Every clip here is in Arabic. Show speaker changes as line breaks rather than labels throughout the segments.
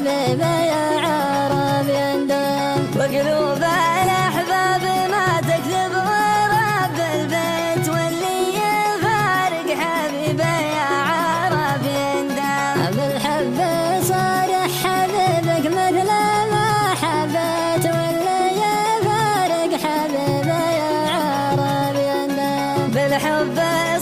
حبيبي يا عرب يندم. وقلوب الأحباب ما تكذب ورب البيت واللي يفارق حبيبي يا عرب يندم. بالحب صارح حبيبك مثل ما حبيت واللي يفارق حبيبي يا عرب يندم. بالحب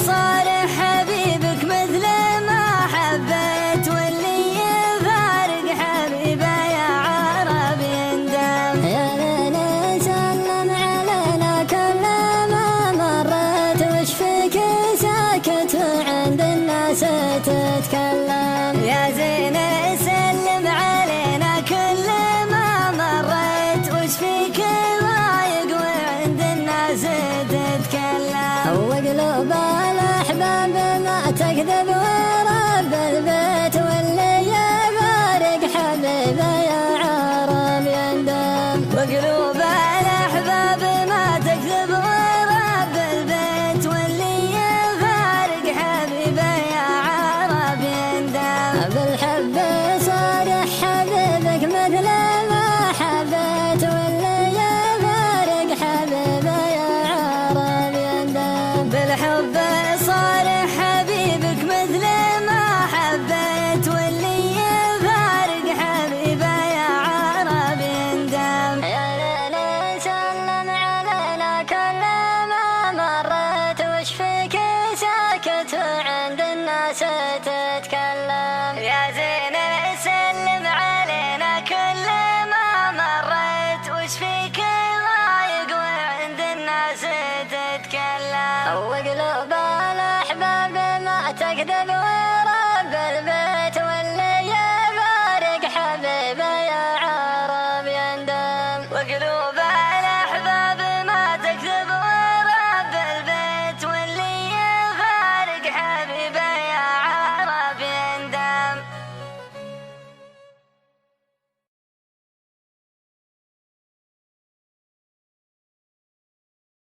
صارح حبيبك مثل ما حبيت واللي يفارق حبيبي يا عرب يندم. يا ليل سلم علينا كل ما مرت وش فيك ساكت وعند الناس تتكلم. يا زين سلم علينا كل ما مرت وش فيك ضايق وعند الناس تتكلم. وقلوب الأحباب ما تكذب ورب البيت واللي يفارق حبيبي يا عرب يندم. وقلوب الأحباب ما تكذب ورب البيت واللي يفارق حبيبي يا عرب يندم. بالحب صارح حبيبك مثل ما حبيت واللي يفارق حبيبي يا عرب يندم. بالحب صارح حبيبك مثل ما حبيت واللي يفارق حبيبي يا عرب يندم. يا ليل سلم علينا كل ما مرت وش فيك ساكت وعند الناس تتكلم. يا زين سلم علينا كل ما مرت وش فيك ضايق وعند الناس تتكلم. وقلوب الأحباب ما تكذب